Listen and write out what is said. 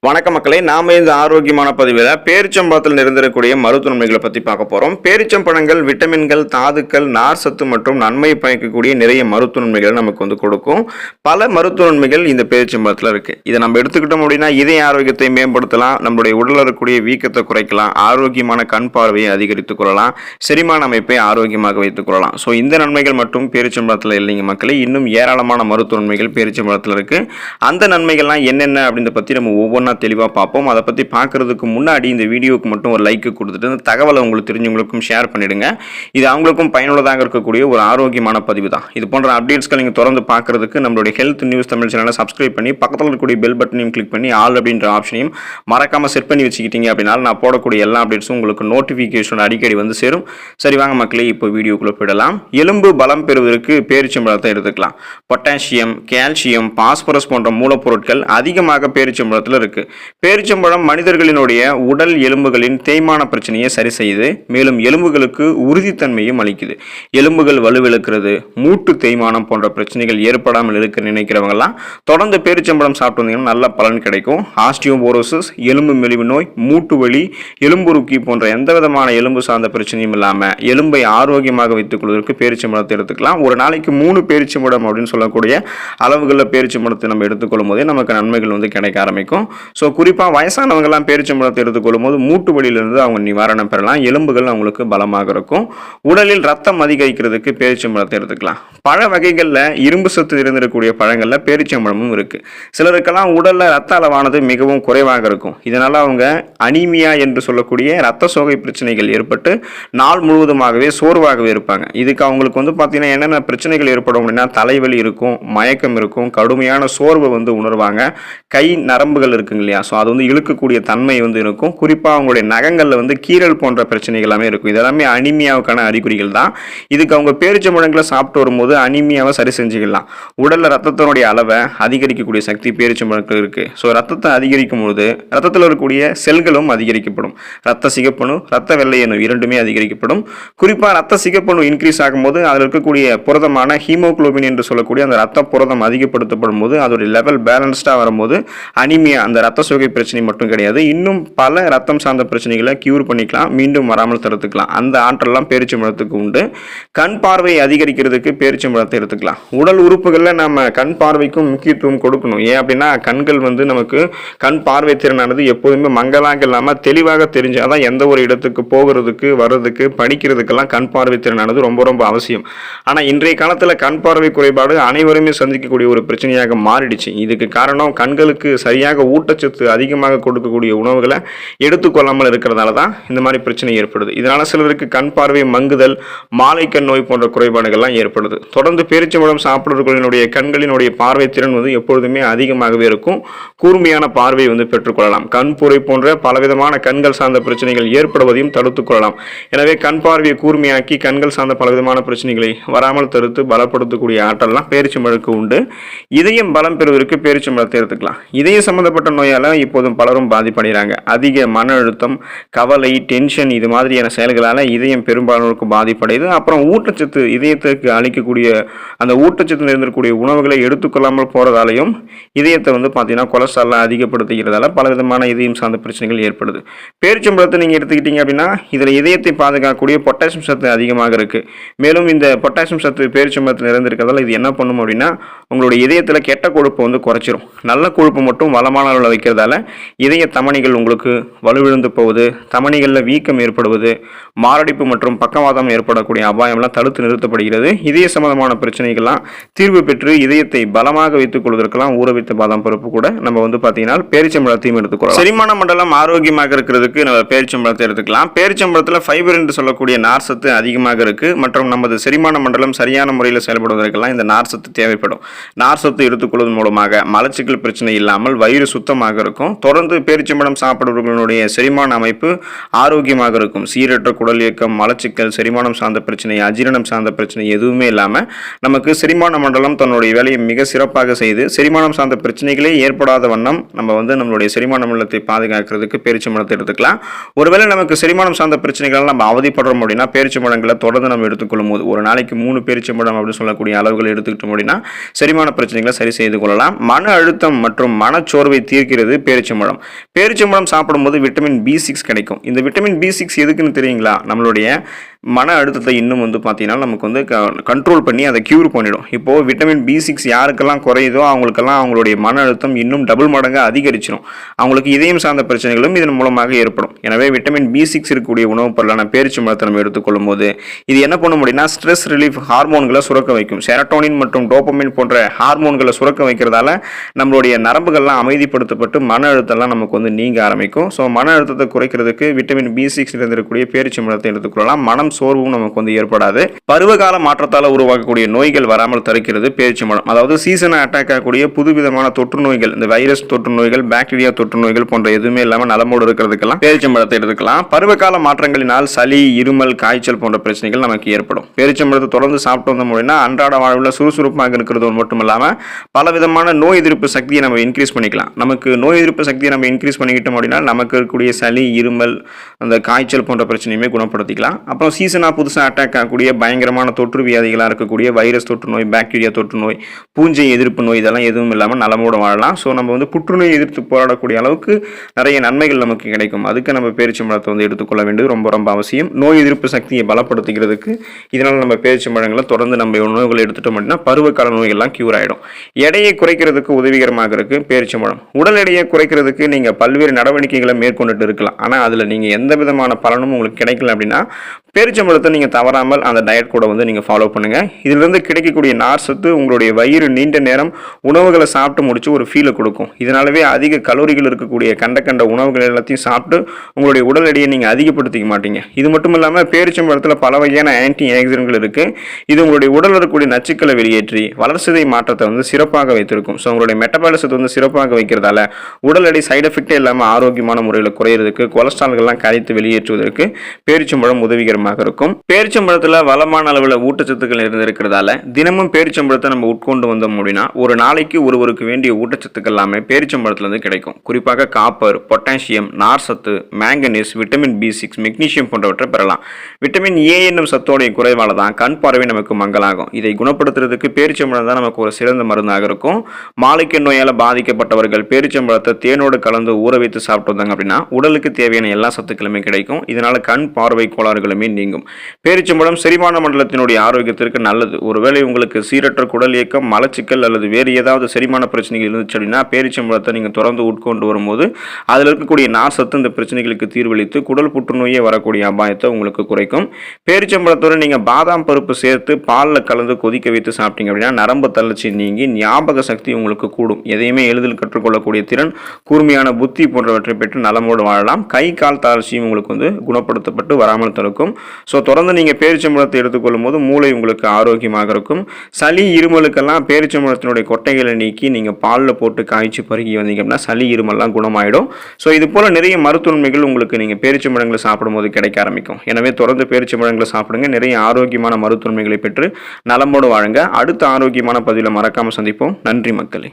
வணக்க மக்களே, நாம இந்த ஆரோக்கியமான பதிவில் பேரிச்சம்பழத்தில் நிறைந்திருக்கக்கூடிய மருத்துவ நன்மைகளை பற்றி பார்க்க போகிறோம். பேரிச்சம்பழங்கள் விட்டமின்கள், தாதுக்கள், நார் சத்து மற்றும் நன்மை பயக்கக்கூடிய நிறைய மருத்துவ நன்மைகளை நமக்கு கொடுக்கும். பல மருத்துவ நன்மைகள் இந்த பேரிச்சம்பழத்தில் இருக்குது. இதை நம்ம எடுத்துக்கிட்டோம் அப்படின்னா இதய ஆரோக்கியத்தை மேம்படுத்தலாம், நம்மளுடைய உடலில் இருக்கக்கூடிய வீக்கத்தை குறைக்கலாம், ஆரோக்கியமான கண் பார்வையை அதிகரித்துக் கொள்ளலாம், செரிமான அமைப்பை ஆரோக்கியமாக வைத்துக் கொள்ளலாம். ஸோ இந்த நன்மைகள் மட்டும் பேரிச்சம்பழத்தில் இல்லைங்க மக்களே, இன்னும் ஏராளமான மருத்துவ நன்மைகள் பேரிச்சம்பழத்தில் இருக்குது. அந்த நன்மைகள்லாம் என்னென்ன அப்படின்றத பற்றி நம்ம ஒவ்வொன்றா தெளிவாக பார்ப்போம். அதை பற்றி பார்க்குறதுக்கு முன்னாடி இந்த வீடியோவுக்கு மட்டும் ஒரு லைக் கொடுத்துட்டு இந்த தகவலை உங்களுக்கு தெரிஞ்சவங்களுக்கும் ஷேர் பண்ணிடுங்க. இது அவங்களுக்கும் பயனுள்ளதாக இருக்கக்கூடிய ஒரு ஆரோக்கியமான பதிவு தான். இது போன்ற அப்டேட்ஸ்கள் நீங்கள் தொடர்ந்து பார்க்குறதுக்கு நம்மளுடைய ஹெல்த் நியூஸ் தமிழ் சேனலை சப்ஸ்கிரைப் பண்ணி பக்கத்தில் இருக்கக்கூடிய பெல் பட்டனையும் கிளிக் பண்ணி ஆல் அப்படின்ற ஆப்ஷனையும் மறக்காமல் செட் பண்ணி வச்சுக்கிட்டீங்க அப்படின்னா நான் போடக்கூடிய எல்லா அப்டேட்ஸும் உங்களுக்கு நோட்டிஃபிகேஷன் அடிக்கடி வந்து சேரும். சரி வாங்க மக்களே, இப்போ வீடியோக்குள்ளே போயிடலாம். எலும்பு பலம் பெறுவதற்கு பேரிச்சம்பழத்தை எடுத்துக்கலாம். பொட்டாசியம், கால்சியம், பாஸ்பரஸ் போன்ற மூலப்பொருட்கள் அதிகமாக பேரிச்சம்பழத்தில் இருக்கு. பேரிச்சம்பழம் மனிதர்களினுடைய உடல் எலும்புகளின் தேய்மான பிரச்சனையை சரி செய்யுது. மேலும் எலும்புகளுக்கு உறுதித்தன்மையும் அளிக்குது. எலும்புகள் வலுவிழக்கிறது, மூட்டு தேய்மானம் போன்ற பிரச்சனைகள் ஏற்படாமல் இருக்க நினைக்கிறவங்கலாம் தொடர்ந்து பேரிச்சம்பழம் சாப்பிட்டு வந்தீங்கன்னா நல்ல பலன் கிடைக்கும். ஆஸ்டியோபோரோசிஸ், எலும்பு மெலிவு நோய், மூட்டு வலி, எலும்புருக்கி போன்ற எந்த விதமான எலும்பு சார்ந்த பிரச்சனையும் இல்லாமல் எலும்பை ஆரோக்கியமாக வைத்துக் கொள்வதற்கு பேரிச்சம்பழத்தை எடுத்துக்கலாம். ஒரு நாளைக்கு 3 பேரிச்சம்பழம் அப்படின்னு சொல்லக்கூடிய அளவுகளில் பேரிச்சம்பழத்தை நம்ம எடுத்துக்கொள்ளும் போதே நமக்கு நன்மைகள் கிடைக்க ஆரம்பிக்கும். ஸோ குறிப்பாக வயசானவங்கெல்லாம் பேரிச்சம்பழத்தை எடுத்துக்கொள்ளும் போது மூட்டு வலியிலிருந்து அவங்க நிவாரணம் பெறலாம். எலும்புகள் அவங்களுக்கு பலமாக இருக்கும். உடலில் ரத்தம் அதிகரிக்கிறதுக்கு பேரிச்சம்பழத்தை எடுத்துக்கலாம். பழ வகைகளில் இரும்பு சத்து இருந்திருக்கக்கூடிய பழங்களில் பேரிச்சம்பழமும் இருக்குது. சிலருக்கெல்லாம் உடலில் ரத்த அளவானது மிகவும் குறைவாக இருக்கும். இதனால் அவங்க அனீமியா என்று சொல்லக்கூடிய ரத்த சோகை பிரச்சனைகள் ஏற்பட்டு நாள் முழுவதுமாகவே சோர்வாகவே இருப்பாங்க. இதுக்கு அவங்களுக்கு பார்த்தீங்கன்னா என்னென்ன பிரச்சனைகள் ஏற்படும் அப்படின்னா தலைவலி இருக்கும், மயக்கம் இருக்கும், கடுமையான சோர்வை உணர்வாங்க, கை நரம்புகள் இருக்குங்க இல்லையா, ஸோ அது இழுக்கக்கூடிய தன்மை இருக்கும். குறிப்பாக அவங்களுடைய நகங்களில் கீரல் போன்ற பிரச்சனைகள் எல்லாமே இருக்கும். இதெல்லாமே அனிமியாவுக்கான அறிகுறிகள் தான். இதுக்கு அவங்க பேரிச்சம்பழங்களை சாப்பிட்டு வரும்போது அனிமியாவை சரி செஞ்சுக்கலாம். உடலில் ரத்தத்தினுடைய அளவை அதிகரிக்கக்கூடிய சக்தி பேரிச்சம்பழத்தில் இருக்குது. ஸோ ரத்தத்தை அதிகரிக்கும் போது ரத்தத்தில் இருக்கக்கூடிய செல்களும் அதிகரிக்கப்படும். ரத்த சிகப்பணு, ரத்த வெள்ளையணு இரண்டுமே அதிகரிக்கப்படும். குறிப்பாக ரத்த சிகப்பணு இன்க்ரீஸ் ஆகும்போது அதில் இருக்கக்கூடிய புரதமான ஹீமோகுளோபின் என்று சொல்லக்கூடிய அந்த ரத்த புரதம் அதிகப்படுத்தப்படும் போது அதோடைய லெவல் பேலன்ஸ்டாக வரும்போது அனிமியா, அந்த ரத்த சோகை பிரச்சனை மட்டும் கிடையாது, இன்னும் பல ரத்தம் சார்ந்த பிரச்சனைகளை கியூர் பண்ணிக்கலாம், மீண்டும் வராமல் தடுத்துக்கலாம். அந்த ஆற்றலாம் பேரிச்சம்பழத்துக்கு உண்டு. கண் பார்வை அதிகரிக்கிறதுக்கு பேரிச்சம்பழத்தை எடுத்துக்கலாம். உடல் உறுப்புகளில் நம்ம கண் பார்வைக்கும் முக்கியத்துவம் கொடுக்கணும். ஏன் அப்படின்னா கண்கள் நமக்கு கண் பார்வை திறனானது எப்போதுமே மங்கலாக இல்லாமல் தெளிவாக தெரிஞ்சாதான் எந்த ஒரு இடத்துக்கு போகிறதுக்கு, வர்றதுக்கு, படிக்கிறதுக்கெல்லாம் கண் பார்வை திறனானது ரொம்ப ரொம்ப அவசியம். ஆனால் இன்றைய காலத்தில் கண் பார்வை குறைபாடு அனைவருமே சந்திக்கக்கூடிய ஒரு பிரச்சனையாக மாறிடுச்சு. இதுக்கு காரணம் கண்களுக்கு சரியாக ஊட்டச்சத்து அதிகமாக கொடுக்கக்கூடிய உணவுகளை எடுத்துக்கொள்ளாமல் இருக்கிறதால தான் இந்த மாதிரி பிரச்சனை ஏற்படுது. இதனால சிலருக்கு கண் பார்வை மங்குதல், மாலை கண் நோய் போன்ற குறைபாடுகள்லாம் ஏற்படுது. தொடர்ந்து பேரிச்சம்பழம் சாப்பிடுறவர்களுடைய கண்களினுடைய பார்வை திறன் எப்பொழுதுமே அதிகமாகவே இருக்கும். கூர்மையான பார்வை பெற்றுக்கொள்ளலாம். கண்புரை போன்ற பலவிதமான கண்கள் சார்ந்த பிரச்சனைகள் ஏற்படுவதையும் தடுத்துக் கொள்ளலாம். எனவே கண் பார்வையை கூர்மையாக்கி கண்கள் சார்ந்த பலவிதமான பிரச்சனைகளை வராமல் தடுத்து பலப்படுத்தக்கூடிய ஆற்றல்லாம் பேரிச்சம்பழத்துக்கு உண்டு. இதயம் பலம் பெறுவதற்கு பேரிச்சம்பழத்தை எடுத்துக்கலாம். இதய சம்பந்தப்பட்ட நோயால் இப்போதும் பலரும் பாதிப்படைகிறாங்க. அதிக மன அழுத்தம், கவலை, டென்ஷன் இது மாதிரியான செயல்களால் இதயம் பெரும்பாலானோருக்கு பாதிப்படையுது. அப்புறம் ஊட்டச்சத்து, இதயத்துக்கு அளிக்கக்கூடிய அந்த ஊட்டச்சத்து இருந்திருக்கக்கூடிய உணவுகளை எடுத்துக்கொள்ளாமல் போகிறதாலையும் இதயத்தை பார்த்தீங்கன்னா கொலஸ்ட்ரால் அதிகப்படுத்துகிறதால பலவிதமான இதயம் சார்ந்த பிரச்சனைகள் ஏற்படுது. பேரிச்சம்பழத்தை நீங்கள் எடுத்துக்கிட்டீங்க அப்படின்னா இதில் இதயத்தை பாதுகாக்கக்கூடிய பொட்டாசியம் சத்து அதிகமாக இருக்குது. மேலும் இந்த பொட்டாசியம் சத்து பேரிச்சம்பழத்தில் இருந்திருக்கிறதால இது என்ன பண்ணும் அப்படின்னா உங்களுடைய இதயத்தில் கெட்ட கொழுப்பு குறைச்சிரும். நல்ல கொழுப்பு மட்டும் வளமான அளவில் வைக்கிறதால இதய தமனிகள் உங்களுக்கு வலுவிழந்து போவது, தமனிகளில் வீக்கம் ஏற்படுவது, மாரடைப்பு மற்றும் பக்கவாதம் ஏற்படக்கூடிய அபாயம்லாம் தடுத்து நிறுத்தப்படுகிறது. இதய சம்பந்தமான பிரச்சனைகள்லாம் தீர்வு பெற்று இதயத்தை பலமாக வைத்துக் கொள்வதற்கெல்லாம் ஊற வைத்த பாதாம் பருப்பு கூட நம்ம பார்த்தீங்கன்னா பேரிச்சம்பழத்தையும் எடுத்துக்கிறோம். செரிமான மண்டலம் ஆரோக்கியமாக இருக்கிறதுக்கு நம்ம பேரிச்சம்பழத்தை எடுத்துக்கலாம். பேரிச்சம்பழத்தில் ஃபைபர் என்று சொல்லக்கூடிய நார் சத்து அதிகமாக இருக்கு. மற்றும் நமது செரிமான மண்டலம் சரியான முறையில் செயல்படுவதற்கெல்லாம் இந்த நார் சத்து தேவைப்படும். நார் சத்து எடுத்துக்கொள்வதன் மூலமாக மலச்சிக்கல் பிரச்சனை இல்லாமல் வயிறு சுத்தமாக இருக்கும். தொடர்ந்து பேரிச்சம்பழம் சாப்பிடுவர்களுடைய செரிமான அமைப்பு ஆரோக்கியமாக இருக்கும். சீரற்ற குடல் இயக்கம், மலச்சிக்கல், செரிமானம் சார்ந்த பிரச்சனை, அஜீரணம் சார்ந்த பிரச்சனை எதுவுமே இல்லாமல் நமக்கு செரிமான மண்டலம் தன்னுடைய வேலையை மிக சிறப்பாக செய்து செரிமானம் சார்ந்த பிரச்சனைகளே ஏற்படாத வண்ணம் நம்ம நம்மளுடைய செரிமான மண்டலத்தை பாதுகாக்கிறதுக்கு பேரிச்சம்பழத்தை எடுத்துக்கலாம். ஒருவேளை நமக்கு செரிமானம் சார்ந்த பிரச்சனைகள் நம்ம அவதிப்படுறோம் அப்படின்னா பேரிச்சம்பழங்களை தொடர்ந்து நம்ம எடுத்துக்கொள்ளும் போது ஒரு நாளைக்கு 3 பேரிச்சம்பழம் அப்படின்னு சொல்லக்கூடிய அளவுகள் எடுத்துக்கிட்டோம் அப்படின்னா செரிமான பிரச்சனைகளை சரி செய்து கொள்ளலாம். மன அழுத்தம் மற்றும் மனச்சோர்வை தீர்க்க இருக்கிறது பேரிச்சம்பழம். பேரிச்சம்பழம் சாப்பிடும்போது விட்டமின் B6 கிடைக்கும். இந்த விட்டமின் B6 எதுக்குன்னு தெரியுங்களா? நம்மளுடைய மன அழுத்தத்தை இன்னும் வந்து பார்த்தீங்கன்னா நமக்கு வந்து கண்ட்ரோல் பண்ணி அதை க்யூர் பண்ணிடும். இப்போது விட்டமின் B6 யாருக்கெல்லாம் குறையுதோ அவங்களுக்கெல்லாம் அவங்களுடைய மன அழுத்தம் இன்னும் டபுள் மடங்காக அதிகரிச்சிடும். அவங்களுக்கு இதயம் சார்ந்த பிரச்சனைகளும் இதன் மூலமாக ஏற்படும். எனவே விட்டமின் B6 இருக்கக்கூடிய உணவுப் பொருளான பேரிச்சம்பழத்தை நம்ம எடுத்துக்கொள்ளும் போது இது என்ன பண்ண முடியும்னா ஸ்ட்ரெஸ் ரிலீஃப் ஹார்மோன்களை சுரக்க வைக்கும். செரட்டோனின் மற்றும் டோபமைன் போன்ற ஹார்மோன்களை சுரக்க வைக்கிறதால நம்மளுடைய நரம்புகள்லாம் அமைதிப்படுத்தப்பட்டு மன அழுத்தம்லாம் நமக்கு வந்து நீங்க ஆரம்பிக்கும். ஸோ மன அழுத்தத்தை குறைக்கிறதுக்கு விட்டமின் B6 இருந்திருக்கக்கூடிய பேரிச்சம்பழத்தை எடுத்துக்கொள்ளலாம். மனம் சோர்வும் நமக்கு வந்து ஏற்படாது. பருவகால மாற்றத்தால் உருவாக்கக்கூடிய நோய்கள் வராமல் தடுக்கிறது பேரிச்சம்பழம். அதாவது சீசனை அட்டாக் ஆகக்கூடிய புதுவிதமான தொற்று நோய்கள், இந்த வைரஸ் தொற்று நோய்கள், பாக்டீரியா தொற்று நோய்கள் போன்ற எதுவுமே இல்லாமல் நலமோடு இருக்கிறதுக்கெல்லாம் பேரிச்சம்பழத்தை எடுத்துக்கலாம். பருவகால மாற்றங்களினால் சளி, இருமல், காய்ச்சல் போன்ற பிரச்சனைகள் நமக்கு ஏற்படும். பேரிச்சம்பழத்தை தொடர்ந்து சாப்பிட்டு வந்தோம் அப்படின்னா அன்றாட வாழ்வில் சுறுசுறுப்பாக இருக்கிறது மட்டும் இல்லாமல் பலவிதமான நோய் எதிர்ப்பு சக்தியை நம்ம இன்க்ரீஸ் பண்ணிக்கலாம். நமக்கு நோய் எதிர்ப்பு சக்தியை நம்ம இன்க்ரீஸ் பண்ணிக்கிட்டோம் அப்படின்னா நமக்கு இருக்கக்கூடிய சளி, இருமல், அந்த காய்ச்சல் போன்ற பிரச்சனையுமே குணப்படுத்திக்கலாம். அப்புறம் சீசனாக புதுசாக அட்டாக் ஆகக்கூடிய பயங்கரமான தொற்று வியாதிகளாக இருக்கக்கூடிய வைரஸ் தொற்று நோய், பாக்டீரியா தொற்று நோய், பூஞ்சை எதிர்ப்பு நோய் இதெல்லாம் எதுவும் இல்லாமல் நலமோடு வாழலாம். ஸோ நம்ம வந்து புற்றுநோய் எதிர்த்து போராடக்கூடிய அளவுக்கு நிறைய நன்மைகள் நமக்கு கிடைக்கும். அதுக்கு நம்ம பேரிச்சம்பழத்தை வந்து எடுத்துக்கொள்ள வேண்டியது ரொம்ப ரொம்ப அவசியம். நோய் எதிர்ப்பு சக்தியை பலப்படுத்திக்கிறதுக்கு இதனால் நம்ம பேரிச்சம்பழங்களை தொடர்ந்து நம்ம உணவுகளை எடுத்துட்டோம் அப்படின்னா பருவகால நோய்கள்லாம் கியூர் ஆகிடும். எடையை குறைக்கிறதுக்கு உதவிகரமாக இருக்குது பேரிச்சம்பழம். உடல் எடையை குறைக்கிறதுக்கு நீங்கள் பல்வேறு நடவடிக்கைகளை மேற்கொண்டுட்டு இருக்கலாம். ஆனால் அதில் நீங்கள் எந்த விதமான பலனும் உங்களுக்கு கிடைக்கல அப்படின்னா பேரிச்சம்பழத்தை நீங்கள் தவறாமல் அந்த டயட் கூட வந்து நீங்கள் ஃபாலோ பண்ணுங்கள். இதிலிருந்து கிடைக்கக்கூடிய நார் சத்து உங்களுடைய வயிறு நீண்ட நேரம் உணவுகளை சாப்பிட்டு முடிச்சு ஒரு ஃபீலை கொடுக்கும். இதனாலவே அதிக கலோரிகள் இருக்கக்கூடிய கண்ட உணவுகள் எல்லாத்தையும் சாப்பிட்டு உங்களுடைய உடல் எடையை நீங்கள் அதிகப்படுத்திக்க மாட்டீங்க. இது மட்டும் இல்லாமல் பேரிச்சம்பழத்தில் பல வகையான ஆன்டி ஆக்சிடென்ட்கள் இருக்குது. இது உங்களுடைய உடலில் இருக்கக்கூடிய நச்சுக்களை வெளியேற்றி வளர்சிதை மாற்றத்தை வந்து சிறப்பாக வைத்திருக்கும். ஸோ உங்களுடைய மெட்டபாலிசத்தை வந்து சிறப்பாக வைக்கிறதால உடல் எடை சைடு எஃபெக்டே இல்லாமல் ஆரோக்கியமான முறையில் குறையிறதுக்கு, கொலஸ்ட்ரால்கள்லாம் கரைத்து வெளியேற்றுவதற்கு பேரிச்சம்பழம் உதவிகரமாக இருக்கும். பேரிச்சம்பழத்தில் வளமான அளவில் ஊட்டச்சத்துக்கள் இருந்திருக்கிறதால தினமும் பேரிச்சம்பழத்தை நம்ம உட்கொண்டு வந்தோம் அப்படின்னா ஒரு நாளைக்கு ஒருவருக்கு வேண்டிய ஊட்டச்சத்துக்கள் எல்லாமே பேரிச்சம்பழத்திலிருந்து கிடைக்கும். குறிப்பாக காப்பர், பொட்டாசியம், நார் சத்து, மேங்கனீஸ், விட்டமின் B6, மெக்னீசியம் போன்றவற்றை பெறலாம். விட்டமின் A என்னும் சத்தோடைய குறைவால தான் கண் பார்வை நமக்கு மங்கலாகும். இதை குணப்படுத்துறதுக்கு பேரிச்சம்பழம் தான் நமக்கு ஒரு சிறந்த மருந்தாக இருக்கும். மாலைக்கு நோயால் பாதிக்கப்பட்டவர்கள் பேரிச்சம்பழத்தை தேனோடு கலந்து ஊற வைத்து சாப்பிட்டு வந்தாங்க அப்படின்னா உடலுக்கு தேவையான எல்லா சத்துக்களுமே கிடைக்கும். இதனால கண் பார்வை கோளாறுகளுமே நீங்கும். பேரிச்சம்பழம் செரிமான மண்டலத்தினுடைய ஆரோக்கியத்திற்கு நல்லது. ஒருவேளை உங்களுக்கு சீரற்ற குடல் இயக்கம், மலச்சிக்கல் அல்லது வேறு ஏதாவது செரிமான பிரச்சனைகள் இருந்துச்சு அப்படின்னா பேரிச்சம்பழத்தை நீங்கள் தொடர்ந்து உட்கொண்டு வரும்போது அதில் இருக்கக்கூடிய நார் சத்து இந்த பிரச்சனைகளுக்கு தீர்வளித்து குடல் புற்றுநோயே வரக்கூடிய அபாயத்தை உங்களுக்கு குறைக்கும். பேரிச்சம்பழத்தோடு நீங்கள் பாதாம் பருப்பு சேர்த்து பாலில் கலந்து கொதிக்க வைத்து சாப்பிட்டீங்க அப்படின்னா நரம்பு தளர்ச்சி நீங்கி ஞாபக சக்தி உங்களுக்கு கூடும். எதையுமே எளிதில் கற்றுக்கொள்ளக்கூடிய திறன், கூர்மையான புத்தி போன்றவற்றை பெற்று நலமோடு வாழலாம். கை கால் தளர்ச்சியும் உங்களுக்கு வந்து குணப்படுத்தப்பட்டு வராமல் தடுக்கும். ஸோ தொடர்ந்து நீங்கள் பேரிச்சம்பழத்தை எடுத்துக்கொள்ளும் போது மூளை உங்களுக்கு ஆரோக்கியமாக இருக்கும். சளி, இருமலுக்கெல்லாம் பேரிச்சம்பழத்தினுடைய கொட்டைகளை நீக்கி நீங்கள் பாலில் போட்டு காய்ச்சி பருகி வந்தீங்க அப்படின்னா சளி, இருமல்லாம் குணமாயிடும். ஸோ இது போல் நிறைய மருத்துவன்மைகள் உங்களுக்கு நீங்கள் பேரிச்சம்பழங்களை சாப்பிடும்போது கிடைக்க ஆரம்பிக்கும். எனவே தொடர்ந்து பேரிச்சம்பழங்களை சாப்பிடுங்க. நிறைய ஆரோக்கியமான மருத்துவன்மைகளை பெற்று நலமோடு வாழுங்க. அடுத்த ஆரோக்கியமான பதிவில் மறக்காமல் சந்திப்போம். நன்றி மக்களே.